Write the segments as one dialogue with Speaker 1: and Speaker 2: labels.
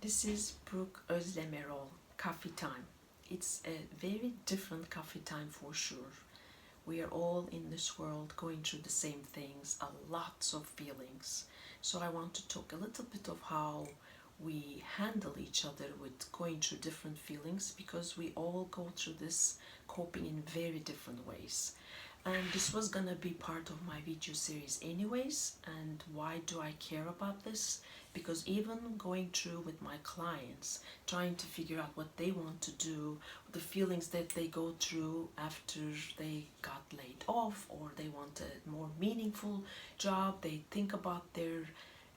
Speaker 1: This is Brooke Özdemirol, Coffee Time. It's a very different coffee time for sure. We are all in this world going through the same things, a lots of feelings. So I want to talk a little bit of how we handle each other with going through different feelings, because we all go through this coping in very different ways. And this was gonna be part of my video series anyways. And why do I care about this? Because even going through with my clients, trying to figure out what they want to do, the feelings that they go through after they got laid off, or they want a more meaningful job, they think about their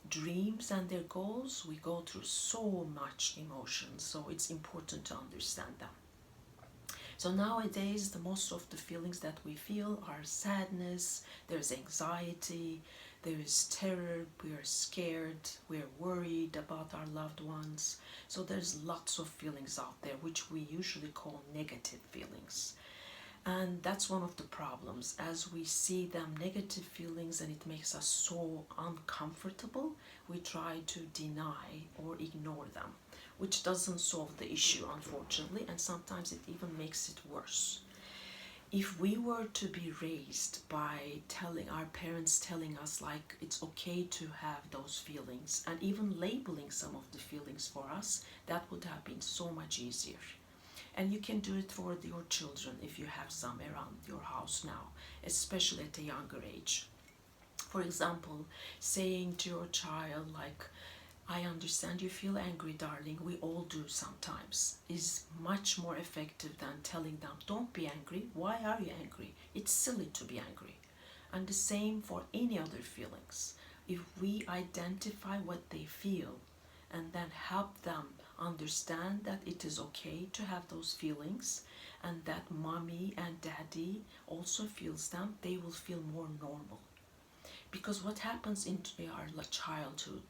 Speaker 1: dreams and their goals, we go through so much emotion. So it's important to understand them. So nowadays, the most of the feelings that we feel are sadness, there's anxiety, there is terror, we are scared, we are worried about our loved ones. So there's lots of feelings out there, which we usually call negative feelings. And that's one of the problems. As we see them negative feelings and it makes us so uncomfortable, we try to deny or ignore them, which doesn't solve the issue, unfortunately, and sometimes it even makes it worse. If we were to be raised by telling our parents, telling us like it's okay to have those feelings, and even labeling some of the feelings for us, that would have been so much easier. And you can do it for your children if you have some around your house now, especially at a younger age. For example, saying to your child like, I understand you feel angry, darling, we all do sometimes, is much more effective than telling them, don't be angry, why are you angry? It's silly to be angry. And the same for any other feelings. If we identify what they feel and then help them understand that it is okay to have those feelings, and that mommy and daddy also feels them, they will feel more normal. Because what happens in our childhood,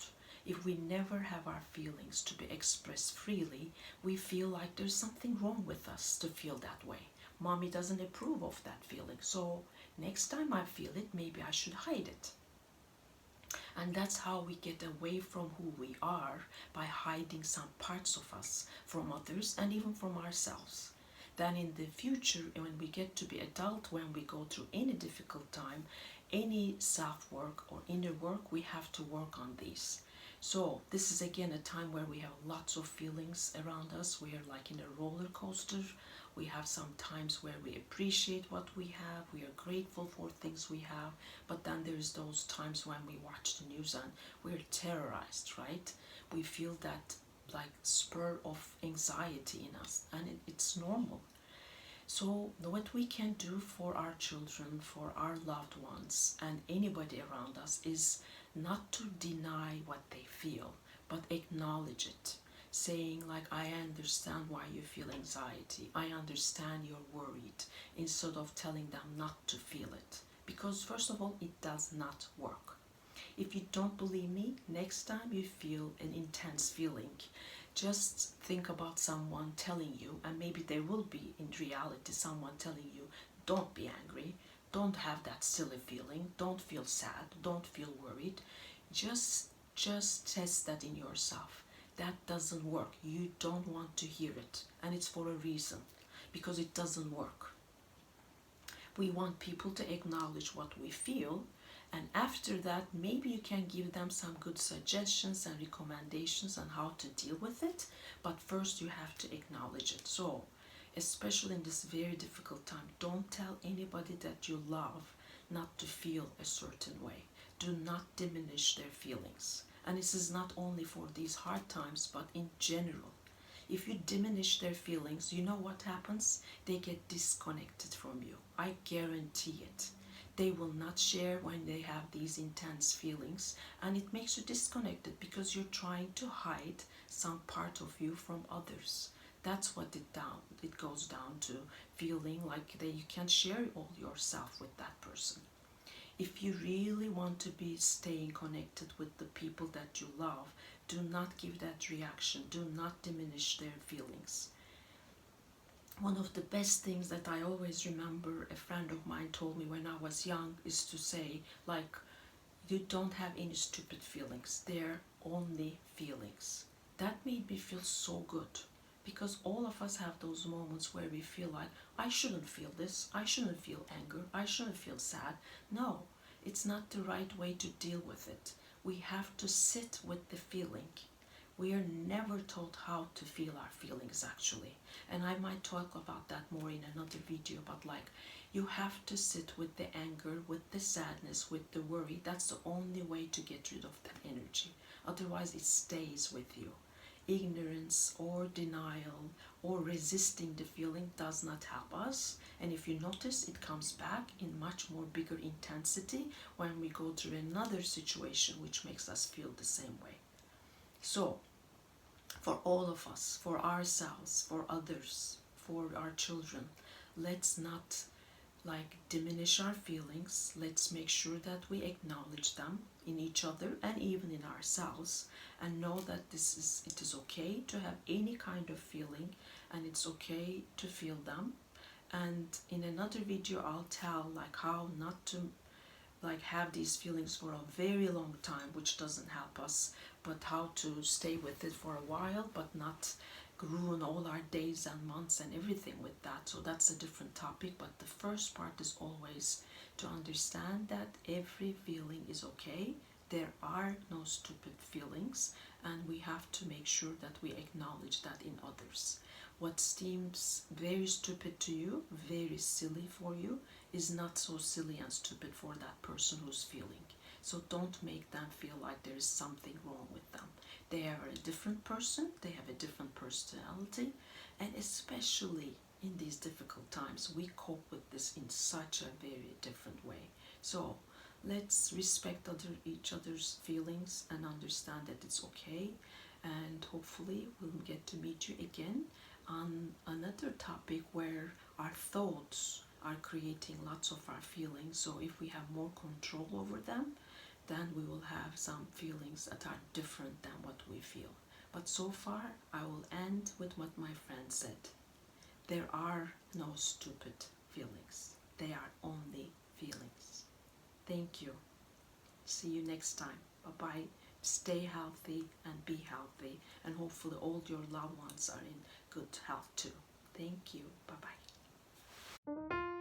Speaker 1: if we never have our feelings to be expressed freely, we feel like there's something wrong with us to feel that way. Mommy doesn't approve of that feeling, so next time I feel it, maybe I should hide it. And that's how we get away from who we are, by hiding some parts of us from others and even from ourselves. Then in the future, when we get to be adult, when we go through any difficult time, any self-work or inner work, we have to work on these. So this is again a time where we have lots of feelings around us. We are like in a roller coaster. We have some times where we appreciate what we have, we are grateful for things we have, but then there's those times when we watch the news and we're terrorized, right? We feel that like spur of anxiety in us, and it's normal. So what we can do for our children, for our loved ones, and anybody around us is not to deny what they feel, but acknowledge it. Saying like, I understand why you feel anxiety, I understand you're worried, instead of telling them not to feel it. Because first of all, it does not work. If you don't believe me, next time you feel an intense feeling, just think about someone telling you, and maybe there will be in reality someone telling you, don't be angry, don't have that silly feeling, don't feel sad, don't feel worried. Just test that in yourself. That doesn't work. You don't want to hear it, and it's for a reason, because it doesn't work. We want people to acknowledge what we feel, and after that maybe you can give them some good suggestions and recommendations on how to deal with it, but first you have to acknowledge it. So especially in this very difficult time, don't tell anybody that you love not to feel a certain way. Do not diminish their feelings. And this is not only for these hard times, but in general. If you diminish their feelings, you know what happens? They get disconnected from you. I guarantee it. They will not share when they have these intense feelings, and it makes you disconnected because you're trying to hide some part of you from others. That's what it goes down to, feeling like that you can't share all yourself with that person. If you really want to be staying connected with the people that you love, do not give that reaction. Do not diminish their feelings. One of the best things that I always remember a friend of mine told me when I was young is to say, like, you don't have any stupid feelings. They're only feelings. That made me feel so good, because all of us have those moments where we feel like, I shouldn't feel this, I shouldn't feel anger, I shouldn't feel sad. No, it's not the right way to deal with it. We have to sit with the feeling. We are never taught how to feel our feelings, actually. And I might talk about that more in another video, but like, you have to sit with the anger, with the sadness, with the worry. That's the only way to get rid of that energy. Otherwise, it stays with you. Ignorance or denial or resisting the feeling does not help us. And if you notice, it comes back in much more bigger intensity when we go through another situation which makes us feel the same way. So, for all of us, for ourselves, for others, for our children, let's not like diminish our feelings. Let's make sure that we acknowledge them in each other and even in ourselves, and know that it is okay to have any kind of feeling, and it's okay to feel them. And in another video I'll tell like how not to like have these feelings for a very long time, which doesn't help us, but how to stay with it for a while but not ruin all our days and months and everything with that. So that's a different topic, but the first part is always to understand that every feeling is okay. There are no stupid feelings, and we have to make sure that we acknowledge that in others. What seems very stupid to you, very silly for you, is not so silly and stupid for that person who's feeling. So don't make them feel like there is something wrong with them. They are a different person, they have a different personality, and especially in these difficult times, we cope with this in such a very different way. So let's respect each other's feelings and understand that it's okay. And hopefully we'll get to meet you again on another topic where our thoughts are creating lots of our feelings. So if we have more control over them, then we will have some feelings that are different than what we feel. But so far, I will end with what my friend said. There are no stupid feelings. They are only feelings. Thank you. See you next time. Bye-bye. Stay healthy and be healthy. And hopefully all your loved ones are in good health too. Thank you. Bye-bye.